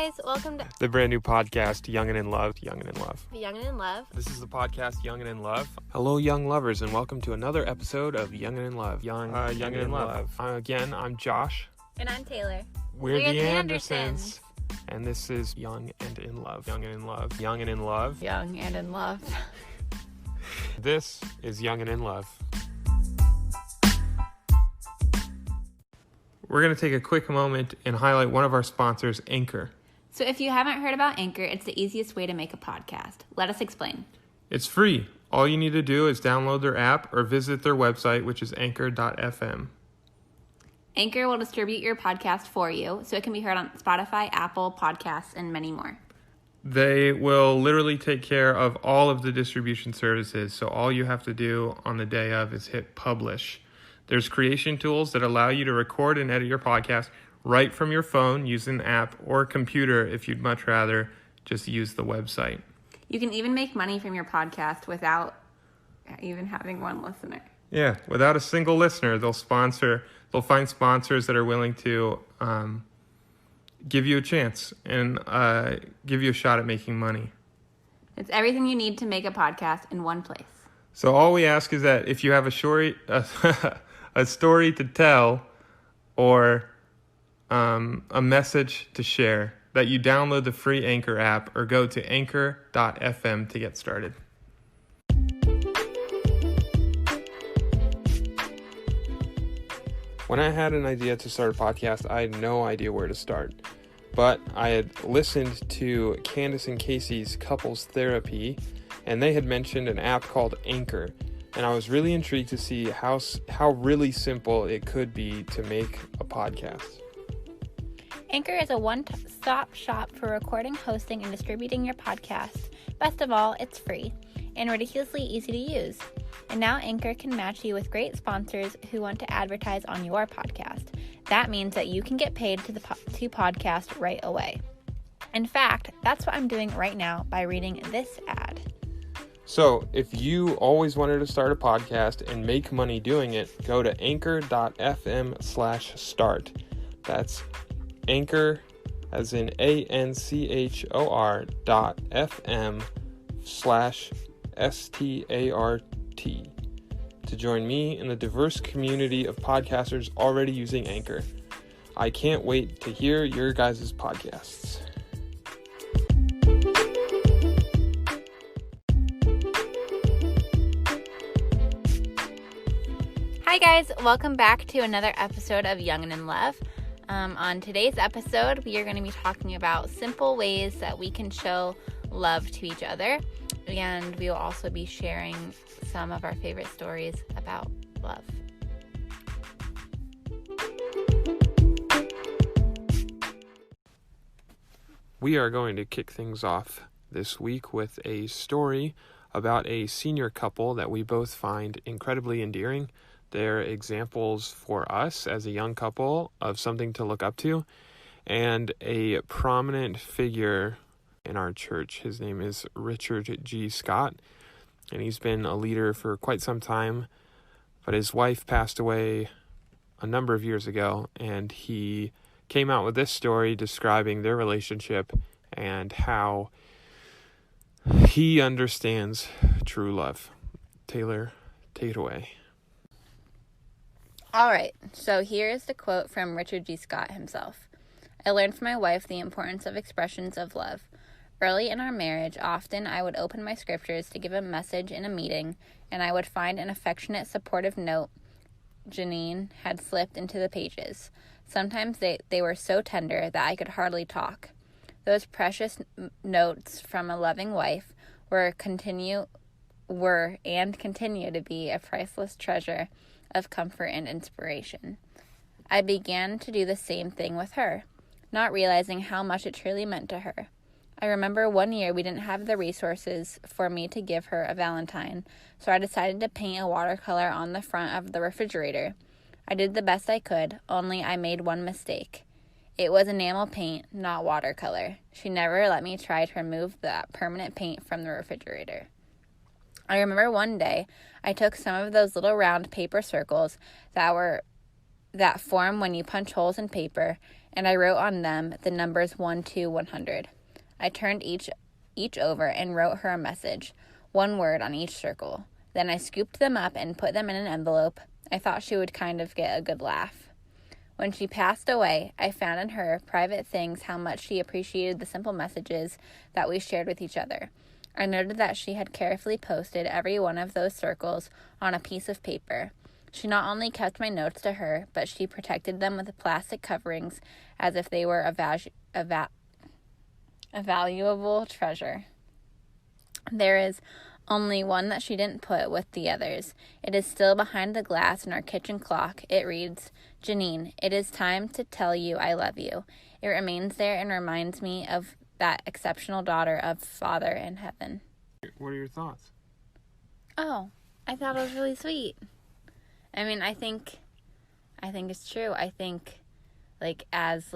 guys, welcome to the brand new podcast, Young and in Love. Young and in Love. Young and in Love. This is the podcast, Young and in Love. Hello, young lovers, and welcome to another episode of Young and in Love. Young and in Love. Again, I'm Josh. And I'm Taylor. We're the Andersons. And this is Young and in Love. Young and in Love. Young and in Love. Young and in Love. This is Young and in Love. We're going to take a quick moment and highlight one of our sponsors, Anchor. So if you haven't heard about Anchor, it's the easiest way to make a podcast. Let us explain. It's free. All you need to do is download their app or visit their website, which is anchor.fm. Anchor will distribute your podcast for you, so it can be heard on Spotify, Apple Podcasts, and many more. They will literally take care of all of the distribution services, so all you have to do on the day of is hit publish. There's creation tools that allow you to record and edit your podcast right from your phone using an app or computer if you'd much rather just use the website. You can even make money from your podcast without even having one listener. Yeah, without a single listener, they'll find sponsors that are willing to give you a chance and give you a shot at making money. It's everything you need to make a podcast in one place. So all we ask is that if you have a story to tell or a message to share, that you download the free Anchor app or go to anchor.fm to get started. When I had an idea to start a podcast, I had no idea where to start. But I had listened to Candace and Casey's Couples Therapy, and they had mentioned an app called Anchor. And I was really intrigued to see how really simple it could be to make a podcast. Anchor is a one-stop shop for recording, hosting, and distributing your podcast. Best of all, it's free and ridiculously easy to use. And now Anchor can match you with great sponsors who want to advertise on your podcast. That means that you can get paid to podcast right away. In fact, that's what I'm doing right now by reading this ad. So, if you always wanted to start a podcast and make money doing it, go to anchor.fm/start. That's Anchor, as in ANCHOR.FM/START to join me in the diverse community of podcasters already using Anchor. I can't wait to hear your guys' podcasts. Hi guys, welcome back to another episode of Young and in Love. On today's episode, we are going to be talking about simple ways that we can show love to each other, and we will also be sharing some of our favorite stories about love. We are going to kick things off this week with a story about a senior couple that we both find incredibly endearing. They're examples for us as a young couple of something to look up to, and a prominent figure in our church. His name is Richard G. Scott, and he's been a leader for quite some time, but his wife passed away a number of years ago, and he came out with this story describing their relationship and how he understands true love. Taylor, take it away. All right, so here is the quote from Richard G. Scott himself. I learned from my wife the importance of expressions of love. Early in our marriage, often I would open my scriptures to give a message in a meeting, and I would find an affectionate, supportive note Janine had slipped into the pages. Sometimes they were so tender that I could hardly talk. Those precious notes from a loving wife were and continue to be a priceless treasure of comfort and inspiration. I began to do the same thing with her, not realizing how much it truly meant to her. I remember one year we didn't have the resources for me to give her a Valentine, so I decided to paint a watercolor on the front of the refrigerator. I did the best I could, only I made one mistake. It was enamel paint, not watercolor. She never let me try to remove that permanent paint from the refrigerator. I remember one day I took some of those little round paper circles that form when you punch holes in paper and I wrote on them the numbers 1 to 100. I turned each over and wrote her a message, one word on each circle. Then I scooped them up and put them in an envelope. I thought she would kind of get a good laugh. When she passed away, I found in her private things how much she appreciated the simple messages that we shared with each other. I noted that she had carefully posted every one of those circles on a piece of paper. She not only kept my notes to her, but she protected them with plastic coverings as if they were a valuable treasure. There is only one that she didn't put with the others. It is still behind the glass in our kitchen clock. It reads, "Janine, it is time to tell you I love you." It remains there and reminds me of that exceptional daughter of Father in heaven. What are your thoughts? Oh, I thought it was really sweet. I mean, I think it's true. I think, as,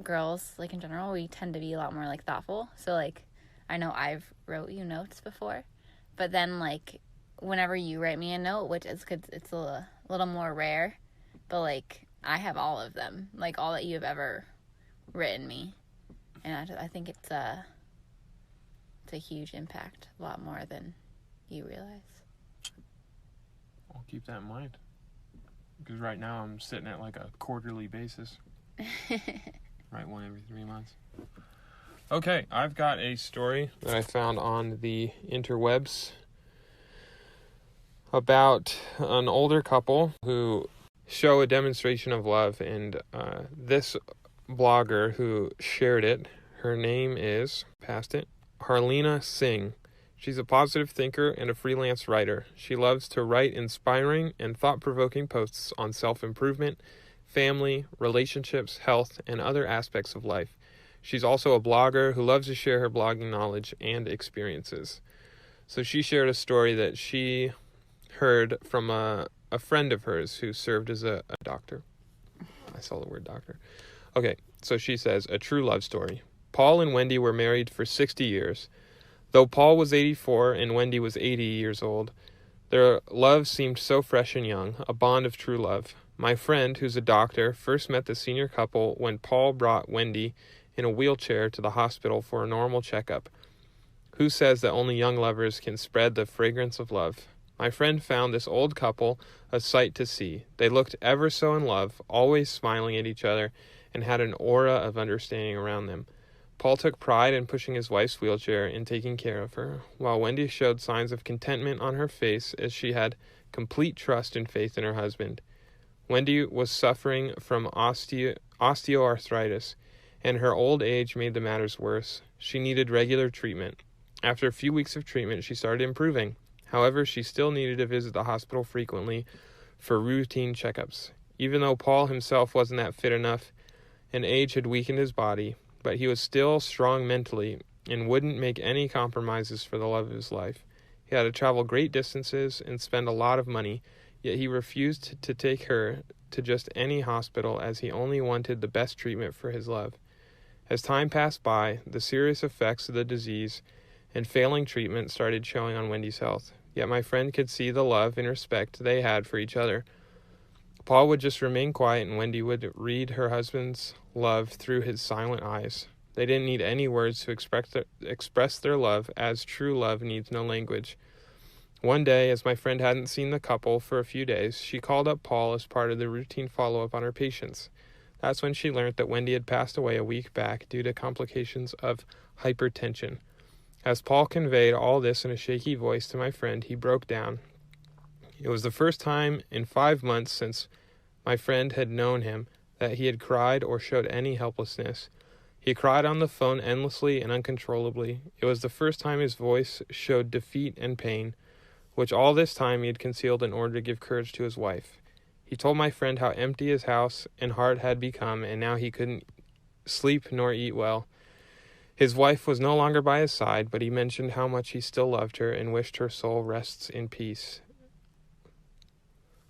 girls, in general, we tend to be a lot more, thoughtful. So, I know I've wrote you notes before, but then, whenever you write me a note, which is good, it's a little more rare, but, I have all of them, all that you have ever written me, and I think it's a huge impact, a lot more than you realize. I'll keep that in mind, because right now I'm sitting at, a quarterly basis. Write one every 3 months. Okay, I've got a story that I found on the interwebs about an older couple who show a demonstration of love, and this blogger who shared it, her name is, Harleena Singh. She's a positive thinker and a freelance writer. She loves to write inspiring and thought-provoking posts on self-improvement, family, relationships, health, and other aspects of life. She's also a blogger who loves to share her blogging knowledge and experiences. So she shared a story that she heard from a friend of hers who served as a doctor. I saw the word doctor. Okay, so she says, a true love story. Paul and Wendy were married for 60 years. Though Paul was 84 and Wendy was 80 years old, their love seemed so fresh and young, a bond of true love. My friend, who's a doctor, first met the senior couple when Paul brought Wendy in a wheelchair to the hospital for a normal checkup. Who says that only young lovers can spread the fragrance of love? My friend found this old couple a sight to see. They looked ever so in love, always smiling at each other, and had an aura of understanding around them. Paul took pride in pushing his wife's wheelchair and taking care of her, while Wendy showed signs of contentment on her face as she had complete trust and faith in her husband. Wendy was suffering from osteoarthritis, and her old age made the matters worse. She needed regular treatment. After a few weeks of treatment, she started improving. However, she still needed to visit the hospital frequently for routine checkups. Even though Paul himself wasn't that fit enough, and age had weakened his body, but he was still strong mentally and wouldn't make any compromises for the love of his life. He had to travel great distances and spend a lot of money, yet he refused to take her to just any hospital as he only wanted the best treatment for his love. As time passed by, the serious effects of the disease and failing treatment started showing on Wendy's health, yet my friend could see the love and respect they had for each other. Paul would just remain quiet, and Wendy would read her husband's love through his silent eyes. They didn't need any words to express their love, as true love needs no language. One day, as my friend hadn't seen the couple for a few days, she called up Paul as part of the routine follow-up on her patients. That's when she learned that Wendy had passed away a week back due to complications of hypertension. As Paul conveyed all this in a shaky voice to my friend, he broke down. It was the first time in 5 months since my friend had known him that he had cried or showed any helplessness. He cried on the phone endlessly and uncontrollably. It was the first time his voice showed defeat and pain, which all this time he had concealed in order to give courage to his wife. He told my friend how empty his house and heart had become, and now he couldn't sleep nor eat well. His wife was no longer by his side, but he mentioned how much he still loved her and wished her soul rests in peace.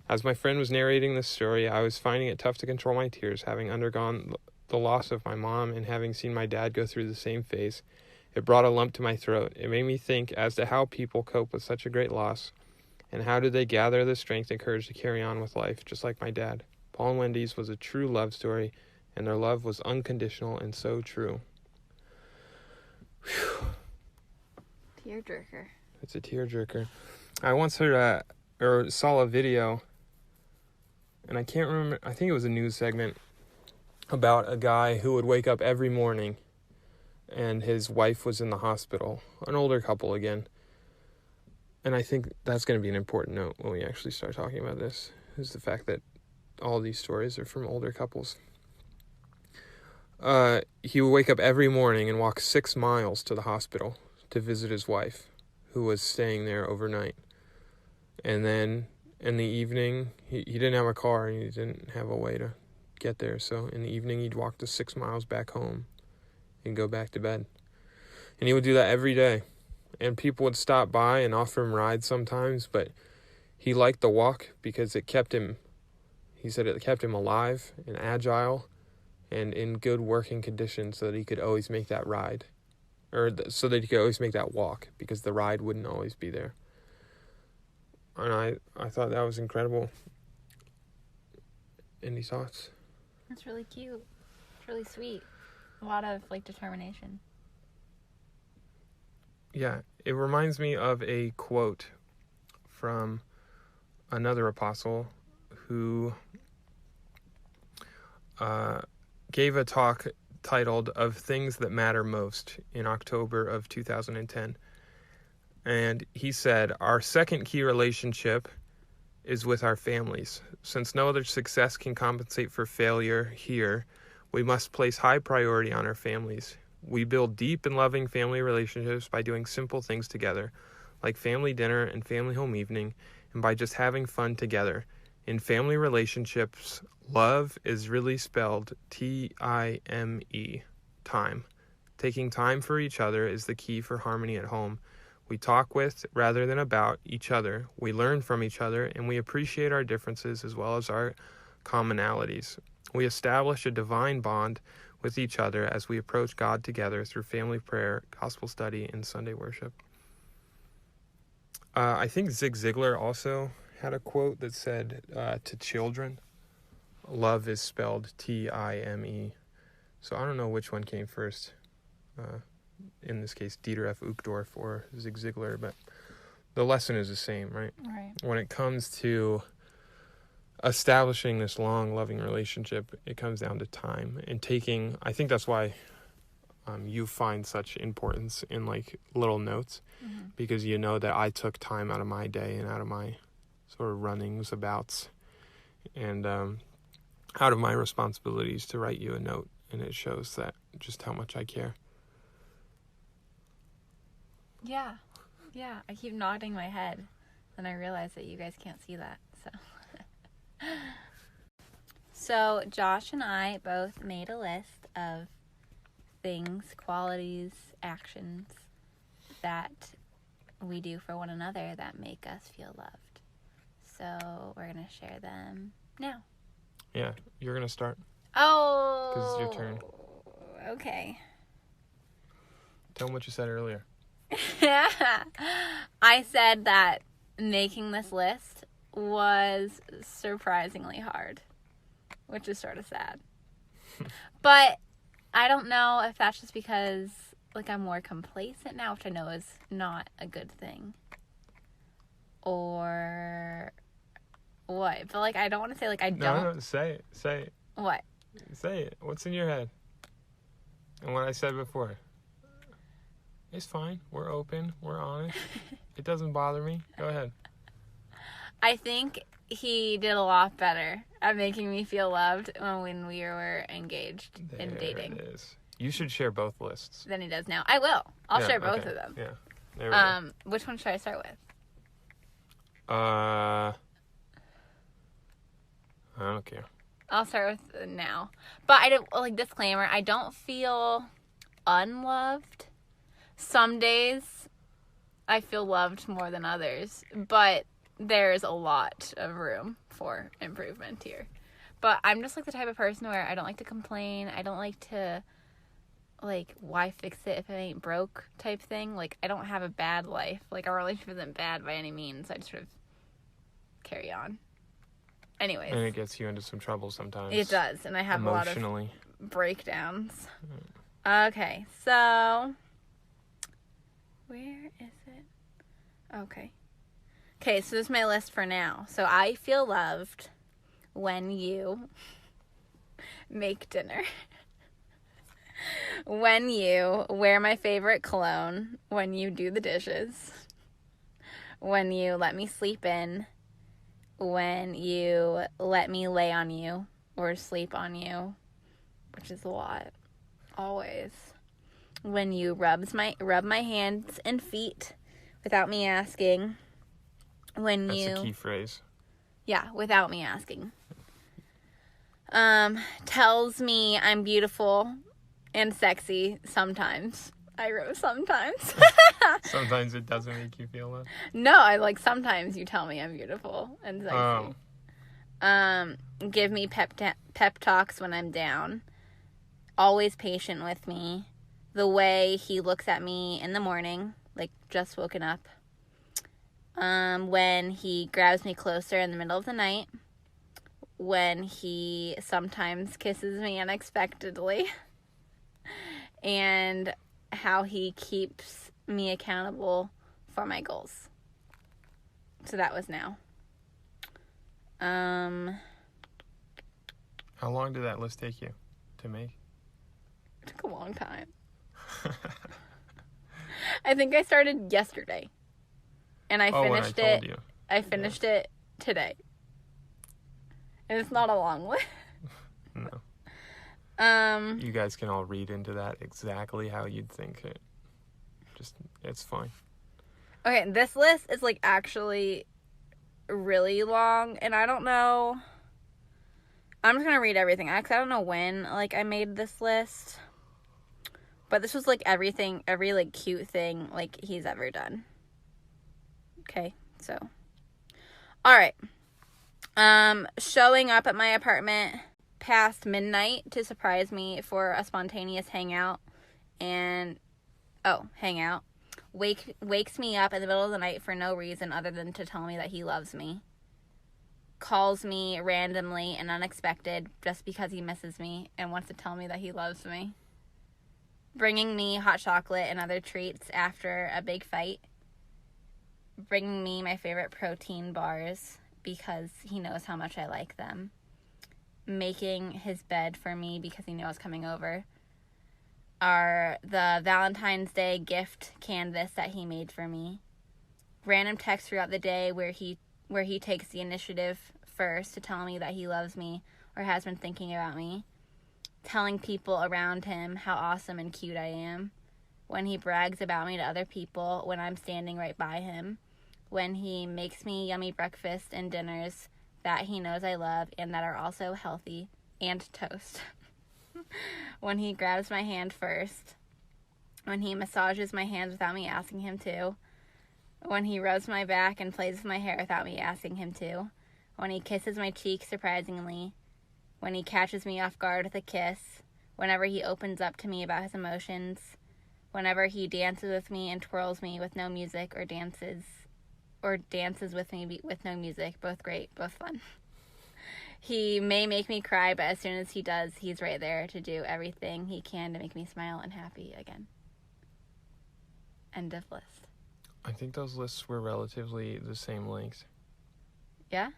As my friend was narrating this story, I was finding it tough to control my tears, having undergone the loss of my mom and having seen my dad go through the same phase. It brought a lump to my throat. It made me think as to how people cope with such a great loss, and how do they gather the strength and courage to carry on with life, just like my dad. Paul and Wendy's was a true love story, and their love was unconditional and so true. Whew. Tearjerker. It's a tearjerker. I once heard or saw a video, and I can't remember, I think it was a news segment, about a guy who would wake up every morning and his wife was in the hospital. An older couple again. And I think that's going to be an important note when we actually start talking about this, is the fact that all these stories are from older couples. He would wake up every morning and walk 6 miles to the hospital to visit his wife, who was staying there overnight. And then in the evening, he didn't have a car and he didn't have a way to get there. So in the evening, he'd walk the 6 miles back home and go back to bed. And he would do that every day. And people would stop by and offer him rides sometimes, but he liked the walk because it kept him, he said it kept him alive and agile and in good working conditions so that he could always make that ride. Or so that he could always make that walk, because the ride wouldn't always be there. And I thought that was incredible. Any thoughts? That's really cute. It's really sweet. A lot of, determination. Yeah, it reminds me of a quote from another apostle who gave a talk titled "Of Things That Matter Most" in October of 2010. And he said, "Our second key relationship is with our families. Since no other success can compensate for failure here, we must place high priority on our families. We build deep and loving family relationships by doing simple things together, like family dinner and family home evening, and by just having fun together. In family relationships, love is really spelled T-I-M-E, time. Taking time for each other is the key for harmony at home. We talk with, rather than about, each other. We learn from each other, and we appreciate our differences as well as our commonalities. We establish a divine bond with each other as we approach God together through family prayer, gospel study, and Sunday worship." I think Zig Ziglar also had a quote that said, to children, love is spelled T-I-M-E. So I don't know which one came first. In this case, Dieter F. Uchtdorf or Zig Ziglar, but the lesson is the same, right? Right. When it comes to establishing this long, loving relationship, it comes down to time and taking, I think that's why you find such importance in little notes, because you know that I took time out of my day and out of my sort of runnings abouts and out of my responsibilities to write you a note, and it shows that just how much I care. Yeah. I keep nodding my head, and I realize that you guys can't see that, so. So Josh and I both made a list of things, qualities, actions that we do for one another that make us feel loved. So we're going to share them now. Yeah, you're going to start. Oh! Because it's your turn. Okay. Tell them what you said earlier. I said that making this list was surprisingly hard, which is sort of sad. But I don't know if that's just because I'm more complacent now, which I know is not a good thing, or what. But I don't want to say I don't. No, say it. What? Say it. What's in your head? And what I said before. It's fine. We're open. We're honest. It doesn't bother me. Go ahead. I think he did a lot better at making me feel loved when we were engaged and dating. There it is. You should share both lists. Than he does now. I will. I'll share both of them. Yeah. There we go. Which one should I start with? I don't care. I'll start with now. But I don't, disclaimer, I don't feel unloved. Some days I feel loved more than others, but there's a lot of room for improvement here. But I'm just the type of person where I don't like to complain. I don't like to why fix it if it ain't broke type thing. I don't have a bad life. Our relationship isn't bad by any means. I just sort of carry on. Anyways. And it gets you into some trouble sometimes. It does, and I have a lot of breakdowns. Okay, so where is it? Okay, so this is my list for now. So I feel loved when you make dinner, when you wear my favorite cologne, when you do the dishes, when you let me sleep in, when you let me lay on you or sleep on you, which is a lot, always. When you rub my hands and feet without me asking. That's a key phrase. Yeah, without me asking. Tells me I'm beautiful and sexy sometimes. I wrote sometimes. Sometimes it doesn't make you feel that. No, I like sometimes you tell me I'm beautiful and sexy. Give me pep talks when I'm down. Always patient with me. The way he looks at me in the morning, like just woken up. When he grabs me closer in the middle of the night. When he sometimes kisses me unexpectedly. And how he keeps me accountable for my goals. So that was now. How long did that list take you to make? It took a long time. I think I started yesterday. And I finished it. You. I finished it today. And it's not a long list. No. You guys can all read into that exactly how you'd think it. It's fine. Okay, this list is like actually really long, and I don't know. I'm just gonna read everything. Actually, I don't know when like I made this list, but this was like every like cute thing like he's ever done. Okay, so all right. Showing up at my apartment past midnight to surprise me for a spontaneous hangout. Wakes me up in the middle of the night for no reason other than to tell me that he loves me. Calls me randomly and unexpected just because he misses me and wants to tell me that he loves me. Bringing me hot chocolate and other treats after a big fight. Bringing me my favorite protein bars because he knows how much I like them. Making his bed for me because he knew I was coming over. The Valentine's Day gift canvas that he made for me. Random texts throughout the day where he takes the initiative first to tell me that he loves me or has been thinking about me. Telling people around him how awesome and cute I am. When he brags about me to other people when I'm standing right by him. When he makes me yummy breakfast and dinners that he knows I love and that are also healthy and toast. When he grabs my hand first. When he massages my hands without me asking him to. When he rubs my back and plays with my hair without me asking him to. When he kisses my cheek surprisingly. When he catches me off guard with a kiss. Whenever he opens up to me about his emotions. Whenever he dances with me and twirls me with no music or dances with me with no music. Both great, both fun. He may make me cry, but as soon as he does, he's right there to do everything he can to make me smile and happy again. End of list. I think those lists were relatively the same length. Yeah?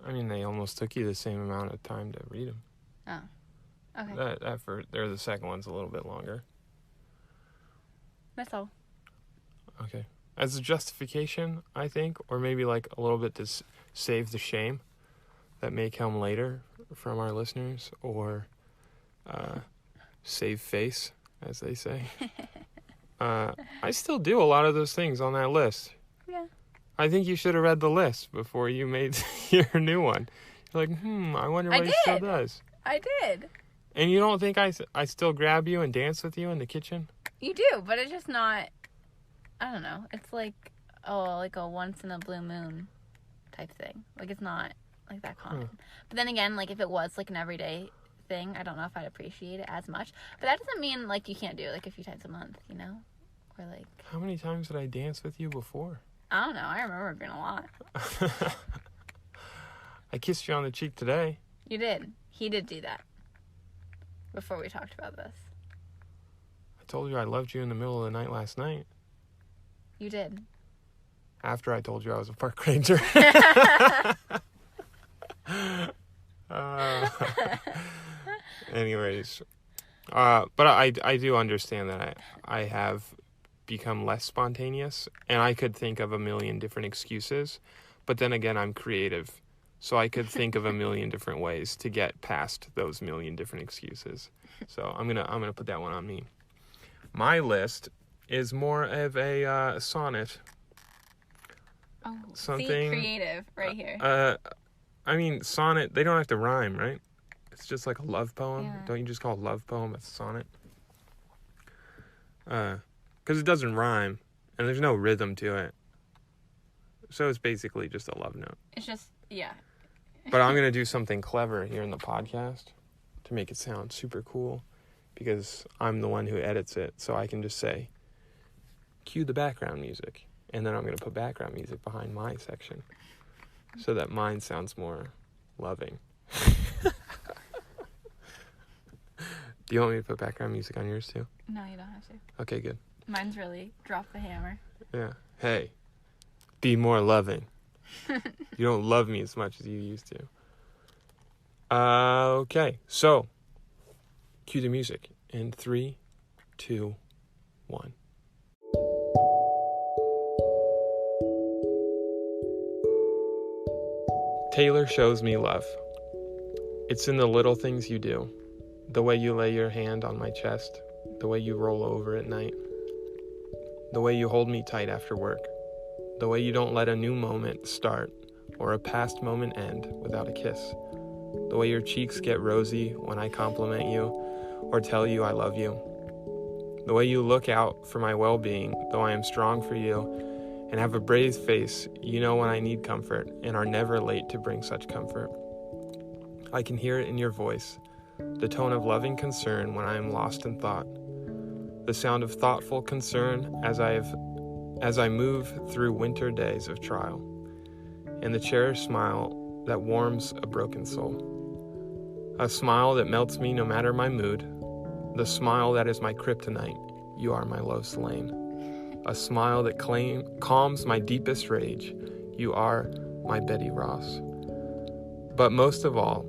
I mean, they almost took you the same amount of time to read them. Oh. Okay. The second one's a little bit longer. That's all. Okay. As a justification, I think, or maybe like a little bit to save the shame that may come later from our listeners, or save face, as they say. I still do a lot of those things on that list. Yeah. I think you should have read the list before you made your new one. You're like, I wonder what he still does. I did. And you don't think I still grab you and dance with you in the kitchen? You do, but it's just not, I don't know. It's like a once in a blue moon type thing. Like, it's not like that common. But then again, like, if it was like an everyday thing, I don't know if I'd appreciate it as much. But that doesn't mean like you can't do it like a few times a month, you know? Or like, how many times did I dance with you before? I don't know. I remember it being a lot. I kissed you on the cheek today. You did. He did do that. Before we talked about this. I told you I loved you in the middle of the night last night. You did. After I told you I was a park ranger. Anyways. But I do understand that I have become less spontaneous. And I could think of a million different excuses. But then again, I'm creative. So I could think of a million different ways to get past those million different excuses. So I'm gonna put that one on me. My list is more of a sonnet. Oh, something see, creative right here. I mean, sonnet, they don't have to rhyme, right? It's just like a love poem. Yeah. Don't you just call a love poem a sonnet? Because it doesn't rhyme, and there's no rhythm to it. So it's basically just a love note. It's just, yeah. But I'm going to do something clever here in the podcast to make it sound super cool, because I'm the one who edits it, so I can just say, cue the background music, and then I'm going to put background music behind my section so that mine sounds more loving. Do you want me to put background music on yours too? No, you don't have to. Okay, good. Mine's really drop the hammer. Yeah. Hey, be more loving. You don't love me as much as you used to. Okay, so cue the music in 3, 2, 1. Taylor shows me love. It's in the little things you do. The way you lay your hand on my chest. The way you roll over at night. The way you hold me tight after work. The way you don't let a new moment start or a past moment end without a kiss. The way your cheeks get rosy when I compliment you or tell you I love you. The way you look out for my well-being, though I am strong for you, and have a brave face, you know when I need comfort, and are never late to bring such comfort. I can hear it in your voice, the tone of loving concern when I am lost in thought, the sound of thoughtful concern as I move through winter days of trial, and the cherished smile that warms a broken soul. A smile that melts me no matter my mood, the smile that is my kryptonite, you are my Lois Lane. A smile that calms my deepest rage, you are my Betty Ross. But most of all,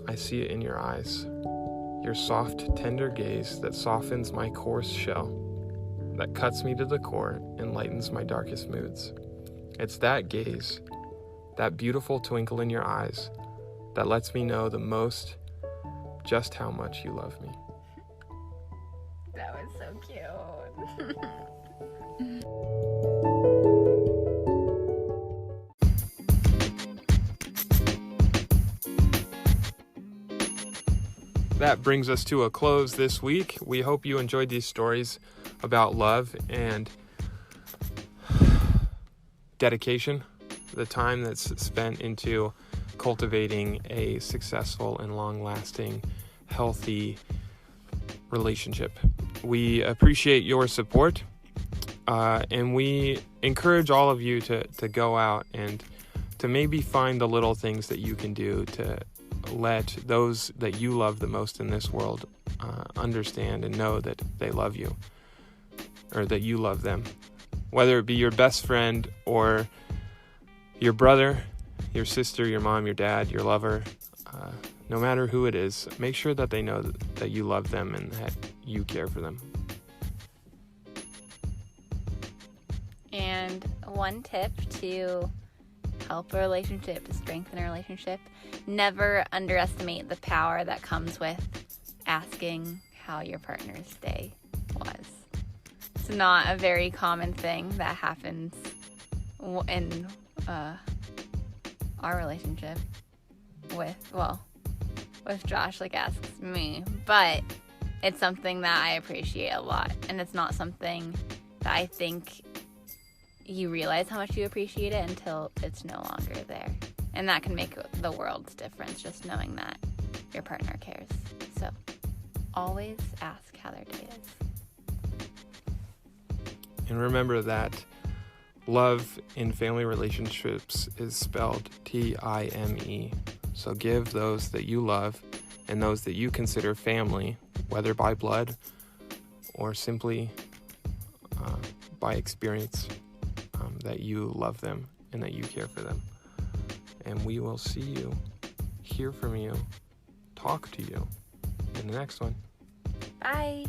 I see it in your eyes, your soft, tender gaze that softens my coarse shell, that cuts me to the core and lightens my darkest moods. It's that gaze, that beautiful twinkle in your eyes, that lets me know the most just how much you love me. That was so cute. That brings us to a close this week. We hope you enjoyed these stories about love and dedication, the time that's spent into cultivating a successful and long-lasting, healthy relationship. We appreciate your support, and we encourage all of you to go out and to maybe find the little things that you can do to let those that you love the most in this world understand and know that they love you, or that you love them. Whether it be your best friend or your brother, your sister, your mom, your dad, your lover, no matter who it is, make sure that they know that you love them and that you care for them. And one tip to help a relationship, to strengthen a relationship, never underestimate the power that comes with asking how your partner's day was. It's not a very common thing that happens in our relationship with Josh, like asks me, but it's something that I appreciate a lot, and it's not something that I think you realize how much you appreciate it until it's no longer there. And that can make the world's difference, just knowing that your partner cares. So always ask how their day is. And remember that Love in family relationships is spelled Time. So give those that you love and those that you consider family, whether by blood or simply by experience, that you love them and that you care for them. And we will see you, hear from you, talk to you in the next one. Bye.